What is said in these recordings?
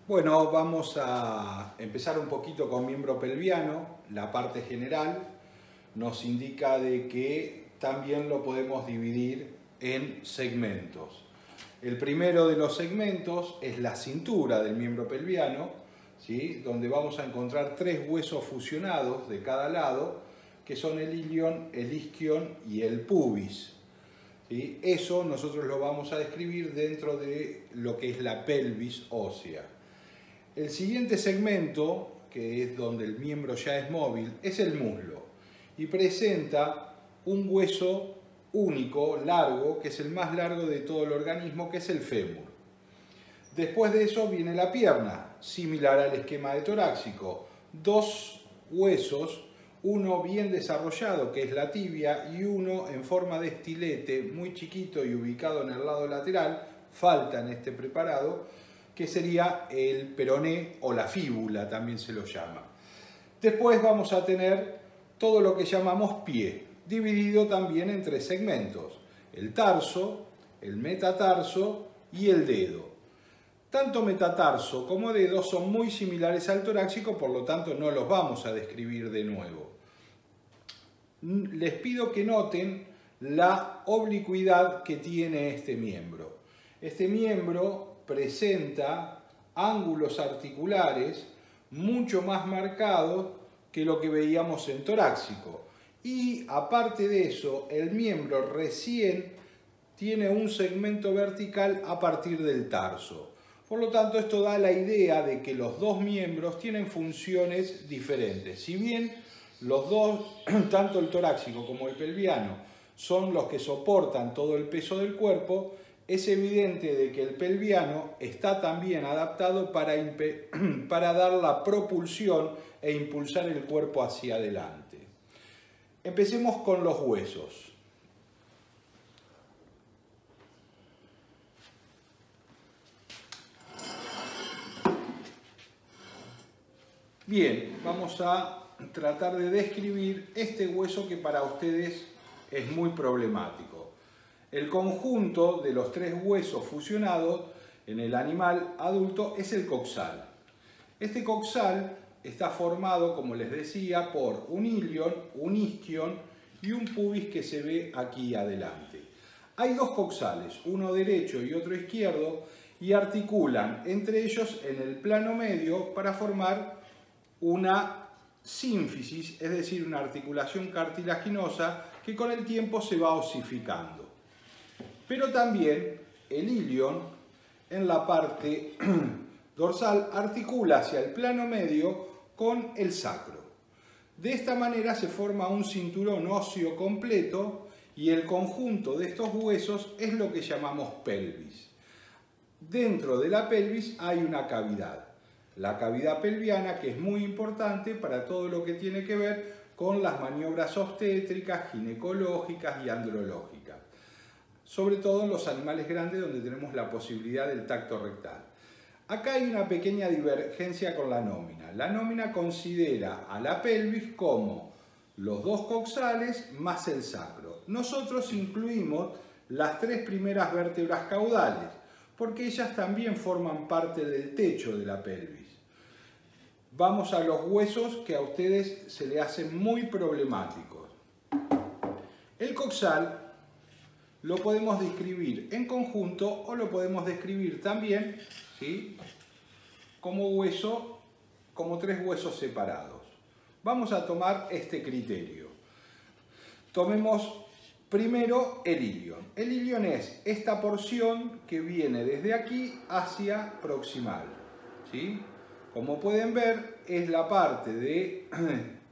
Bueno, vamos a empezar un poquito con miembro pelviano. La parte general nos indica de que también lo podemos dividir en segmentos. El primero de los segmentos es la cintura del miembro pelviano, ¿sí? Donde vamos a encontrar tres huesos fusionados de cada lado, que son el ilion, el isquion y el pubis. ¿Sí? Eso nosotros lo vamos a describir dentro de lo que es la pelvis ósea. El siguiente segmento, que es donde el miembro ya es móvil, es el muslo y presenta un hueso único, largo, que es el más largo de todo el organismo, que es el fémur. Después de eso viene la pierna, similar al esquema de torácico. Dos huesos, uno bien desarrollado, que es la tibia, y uno en forma de estilete, muy chiquito y ubicado en el lado lateral, falta en este preparado, que sería el peroné o la fíbula, también se lo llama. Después vamos a tener todo lo que llamamos pie, dividido también en tres segmentos: el tarso, el metatarso y el dedo. Tanto metatarso como dedo son muy similares al torácico, por lo tanto no los vamos a describir de nuevo. Les pido que noten la oblicuidad que tiene este miembro. Este miembro presenta ángulos articulares mucho más marcados que lo que veíamos en torácico. Y aparte de eso, el miembro recién tiene un segmento vertical a partir del tarso. Por lo tanto, esto da la idea de que los dos miembros tienen funciones diferentes. Si bien los dos, tanto el torácico como el pelviano, son los que soportan todo el peso del cuerpo, es evidente de que el pelviano está también adaptado para dar la propulsión e impulsar el cuerpo hacia adelante. Empecemos con los huesos. Bien, vamos a tratar de describir este hueso que para ustedes es muy problemático. El conjunto de los tres huesos fusionados en el animal adulto es el coxal. Este coxal está formado, como les decía, por un ilion, un isquion y un pubis que se ve aquí adelante. Hay dos coxales, uno derecho y otro izquierdo, y articulan entre ellos en el plano medio para formar una sínfisis, es decir, una articulación cartilaginosa que con el tiempo se va osificando. Pero también el ilion en la parte dorsal articula hacia el plano medio con el sacro. De esta manera se forma un cinturón óseo completo y el conjunto de estos huesos es lo que llamamos pelvis. Dentro de la pelvis hay una cavidad, la cavidad pelviana, que es muy importante para todo lo que tiene que ver con las maniobras obstétricas, ginecológicas y andrológicas. Sobre todo en los animales grandes donde tenemos la posibilidad del tacto rectal. Acá hay una pequeña divergencia con la nómina. La nómina considera a la pelvis como los dos coxales más el sacro. Nosotros incluimos las tres primeras vértebras caudales, porque ellas también forman parte del techo de la pelvis. Vamos a los huesos que a ustedes se les hacen muy problemáticos. El coxal lo podemos describir en conjunto o lo podemos describir también, ¿sí?, como hueso, como tres huesos separados. Vamos a tomar este criterio. Tomemos primero el ilion. El ilion es esta porción que viene desde aquí hacia proximal, ¿sí? Como pueden ver, es la parte de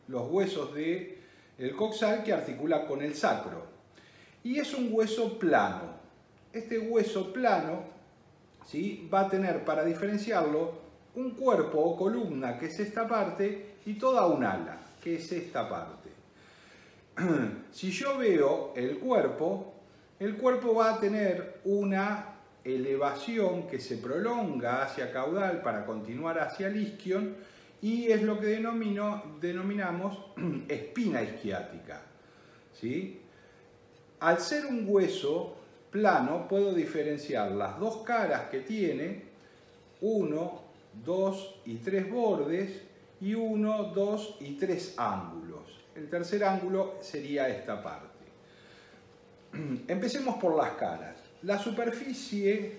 los huesos del coxal que articula con el sacro. Y es un hueso plano. Este hueso plano, ¿sí?, va a tener para diferenciarlo un cuerpo o columna, que es esta parte, y toda un ala, que es esta parte. Si yo veo el cuerpo va a tener una elevación que se prolonga hacia caudal para continuar hacia el isquion, y es lo que denominamos espina isquiática, ¿sí? Al ser un hueso plano, puedo diferenciar las dos caras que tiene, uno 2 y 3 bordes y 1, 2 y 3 ángulos. El tercer ángulo sería esta parte. Empecemos por las caras. La superficie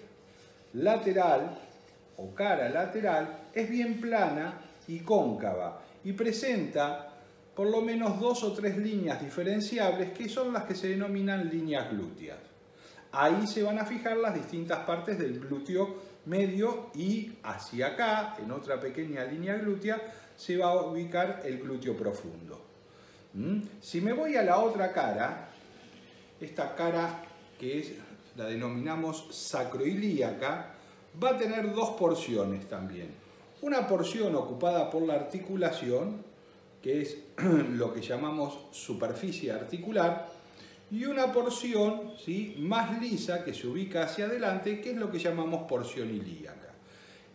lateral o cara lateral es bien plana y cóncava y presenta por lo menos 2 o 3 líneas diferenciables que son las que se denominan líneas glúteas. Ahí se van a fijar las distintas partes del glúteo medio y hacia acá, en otra pequeña línea glútea, se va a ubicar el glúteo profundo. Si me voy a la otra cara, esta cara que la denominamos sacroilíaca, va a tener 2 porciones también. Una porción ocupada por la articulación, que es lo que llamamos superficie articular, y una porción, ¿sí?, más lisa que se ubica hacia adelante, que es lo que llamamos porción ilíaca.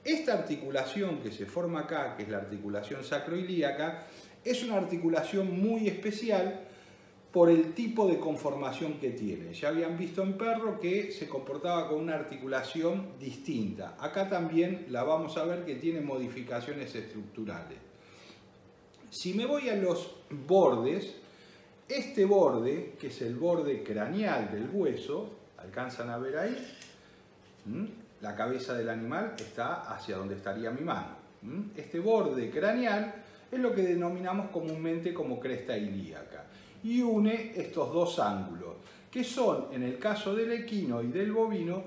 Esta articulación que se forma acá, que es la articulación sacroilíaca, es una articulación muy especial por el tipo de conformación que tiene. Ya habían visto en perro que se comportaba con una articulación distinta. Acá también la vamos a ver que tiene modificaciones estructurales. Si me voy a los bordes, este borde, que es el borde craneal del hueso, ¿alcanzan a ver ahí? La cabeza del animal está hacia donde estaría mi mano. Este borde craneal es lo que denominamos comúnmente como cresta ilíaca y une estos 2 ángulos, que son, en el caso del equino y del bovino,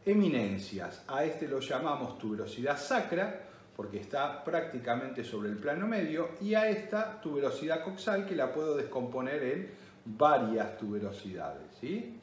eminencias. A este lo llamamos tuberosidad sacra, porque está prácticamente sobre el plano medio, y a esta tuberosidad coxal, que la puedo descomponer en varias tuberosidades, ¿sí?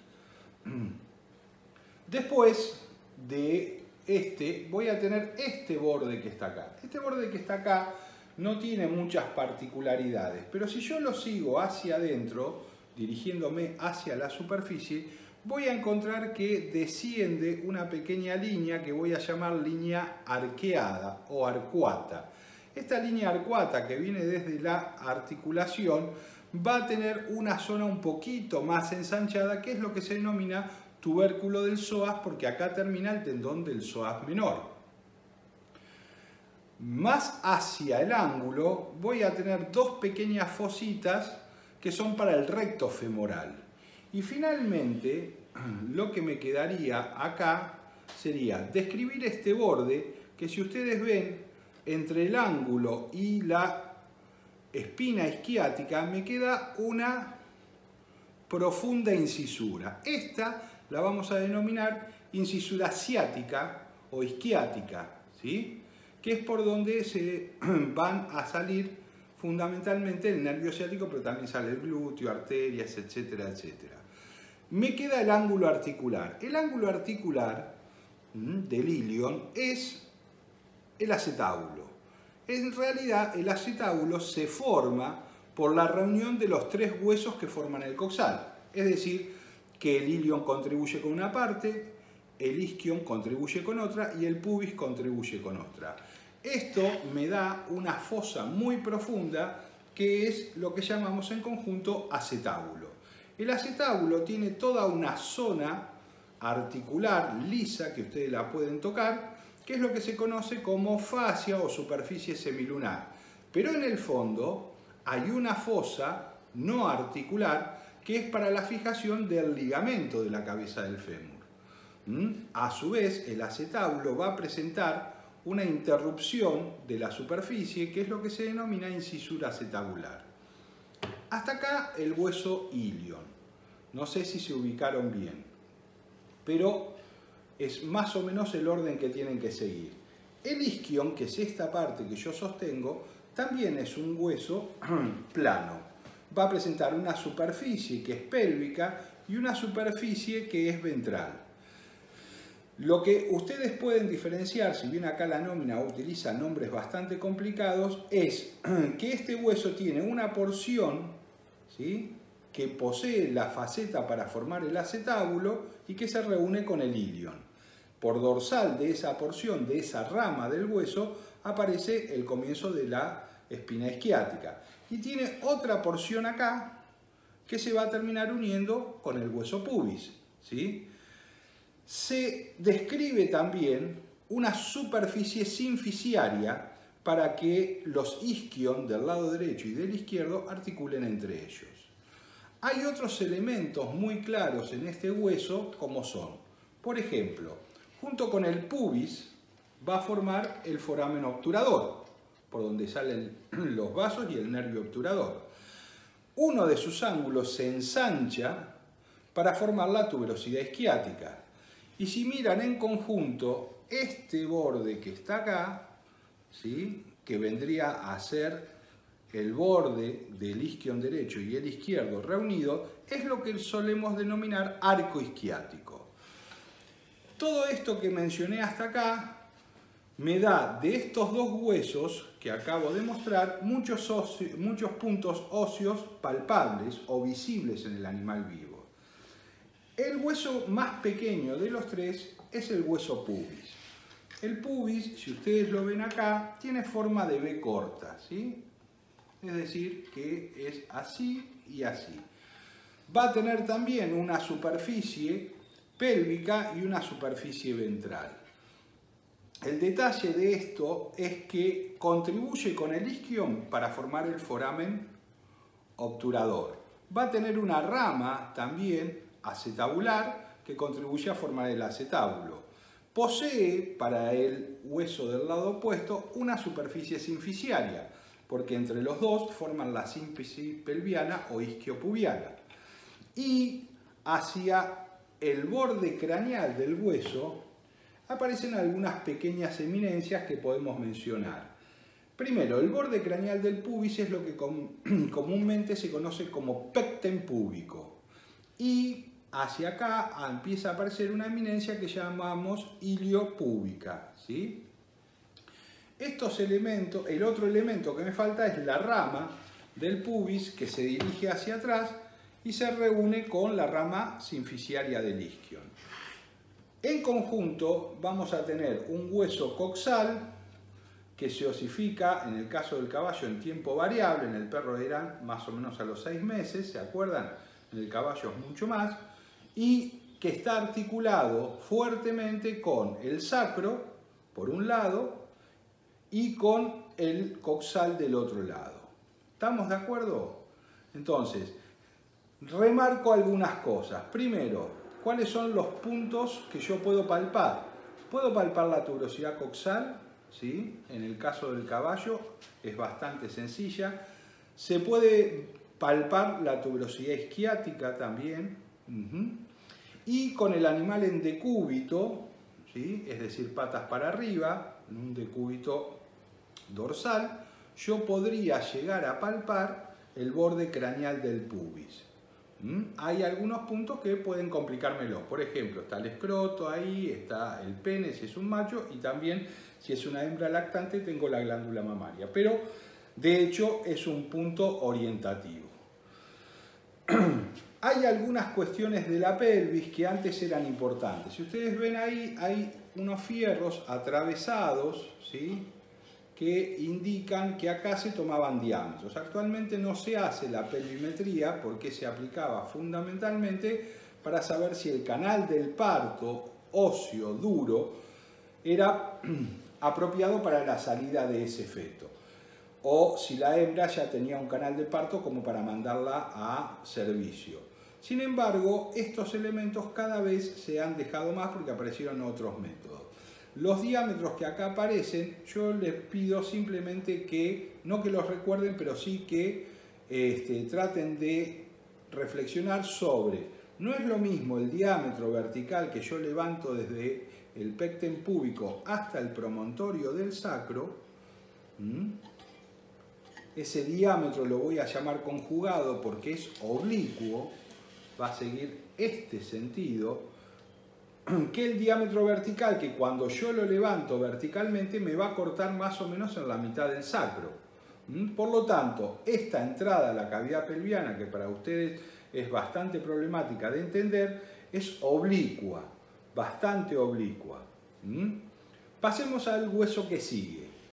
Después de este voy a tener este borde que está acá. Este borde que está acá no tiene muchas particularidades, pero si yo lo sigo hacia adentro, dirigiéndome hacia la superficie, voy a encontrar que desciende una pequeña línea que voy a llamar línea arqueada o arcuata. Esta línea arcuata que viene desde la articulación va a tener una zona un poquito más ensanchada, que es lo que se denomina tubérculo del psoas, porque acá termina el tendón del psoas menor. Más hacia el ángulo voy a tener 2 pequeñas fositas que son para el recto femoral. Y finalmente, lo que me quedaría acá sería describir este borde, que si ustedes ven, entre el ángulo y la espina isquiática me queda una profunda incisura. Esta la vamos a denominar incisura ciática o isquiática, ¿sí?, que es por donde se van a salir fundamentalmente el nervio ciático, pero también sale el glúteo, arterias, etcétera, etcétera. Me queda el ángulo articular. El ángulo articular del ilion es el acetábulo. En realidad, el acetábulo se forma por la reunión de los 3 huesos que forman el coxal. Es decir, que el ilion contribuye con una parte, el isquion contribuye con otra y el pubis contribuye con otra. Esto me da una fosa muy profunda, que es lo que llamamos en conjunto acetábulo. El acetábulo tiene toda una zona articular lisa que ustedes la pueden tocar, que es lo que se conoce como fascia o superficie semilunar. Pero en el fondo hay una fosa no articular que es para la fijación del ligamento de la cabeza del fémur. A su vez, el acetábulo va a presentar una interrupción de la superficie, que es lo que se denomina incisura acetabular. Hasta acá el hueso ilion. No sé si se ubicaron bien, pero es más o menos el orden que tienen que seguir. El isquion, que es esta parte que yo sostengo, también es un hueso plano. Va a presentar una superficie que es pélvica y una superficie que es ventral. Lo que ustedes pueden diferenciar, si bien acá la nómina utiliza nombres bastante complicados, es que este hueso tiene una porción, ¿sí?, que posee la faceta para formar el acetábulo y que se reúne con el ilion. Por dorsal de esa porción, de esa rama del hueso, aparece el comienzo de la espina isquiática. Y tiene otra porción acá que se va a terminar uniendo con el hueso pubis, ¿sí? Se describe también una superficie sinficiaria para que los isquion del lado derecho y del izquierdo articulen entre ellos. Hay otros elementos muy claros en este hueso como son, por ejemplo, junto con el pubis va a formar el foramen obturador, por donde salen los vasos y el nervio obturador. Uno de sus ángulos se ensancha para formar la tuberosidad isquiática. Y si miran en conjunto, este borde que está acá, ¿sí?, que vendría a ser el borde del isquion derecho y el izquierdo reunido, es lo que solemos denominar arco isquiático. Todo esto que mencioné hasta acá me da de estos dos huesos que acabo de mostrar muchos puntos óseos palpables o visibles en el animal vivo. El hueso más pequeño de los tres es el hueso pubis. El pubis, si ustedes lo ven acá, tiene forma de V corta, ¿sí? Es decir, que es así y así. Va a tener también una superficie pélvica y una superficie ventral. El detalle de esto es que contribuye con el isquion para formar el foramen obturador. Va a tener una rama también acetabular que contribuye a formar el acetábulo. Posee, para el hueso del lado opuesto, una superficie sinficiaria, porque entre los dos forman la sínfisis pelviana o isquiopubiana. Y hacia el borde craneal del hueso aparecen algunas pequeñas eminencias que podemos mencionar. Primero, el borde craneal del pubis es lo que comúnmente se conoce como pecten púbico. Y hacia acá empieza a aparecer una eminencia que llamamos iliopúbica, ¿sí? Estos elementos, el otro elemento que me falta es la rama del pubis que se dirige hacia atrás y se reúne con la rama sinficiaria del isquion. En conjunto vamos a tener un hueso coxal que se osifica en el caso del caballo en tiempo variable, en el perro eran más o menos a los 6 meses, ¿se acuerdan? En el caballo es mucho más, y que está articulado fuertemente con el sacro, por un lado, y con el coxal del otro lado. ¿Estamos de acuerdo? Entonces, remarco algunas cosas. Primero, ¿cuáles son los puntos que yo puedo palpar? Puedo palpar la tuberosidad coxal, ¿sí? En el caso del caballo es bastante sencilla. Se puede palpar la tuberosidad isquiática también. Y con el animal en decúbito, ¿sí?, es decir, patas para arriba, en un decúbito dorsal, yo podría llegar a palpar el borde craneal del pubis. Hay algunos puntos que pueden complicármelo. Por ejemplo, está el escroto ahí, está el pene si es un macho y también si es una hembra lactante tengo la glándula mamaria. Pero de hecho es un punto orientativo. Hay algunas cuestiones de la pelvis que antes eran importantes. Si ustedes ven ahí, hay unos fierros atravesados, ¿sí?, que indican que acá se tomaban diámetros. Actualmente no se hace la pelvimetría porque se aplicaba fundamentalmente para saber si el canal del parto óseo duro era apropiado para la salida de ese feto, o si la hembra ya tenía un canal de parto como para mandarla a servicio. Sin embargo, estos elementos cada vez se han dejado más porque aparecieron otros métodos. Los diámetros que acá aparecen, yo les pido simplemente que, no que los recuerden, pero sí que traten de reflexionar sobre, no es lo mismo el diámetro vertical que yo levanto desde el pecten púbico hasta el promontorio del sacro. Ese diámetro lo voy a llamar conjugado porque es oblicuo, va a seguir este sentido, que el diámetro vertical, que cuando yo lo levanto verticalmente me va a cortar más o menos en la mitad del sacro. Por lo tanto, esta entrada a la cavidad pelviana, que para ustedes es bastante problemática de entender, es oblicua, bastante oblicua. Pasemos al hueso que sigue.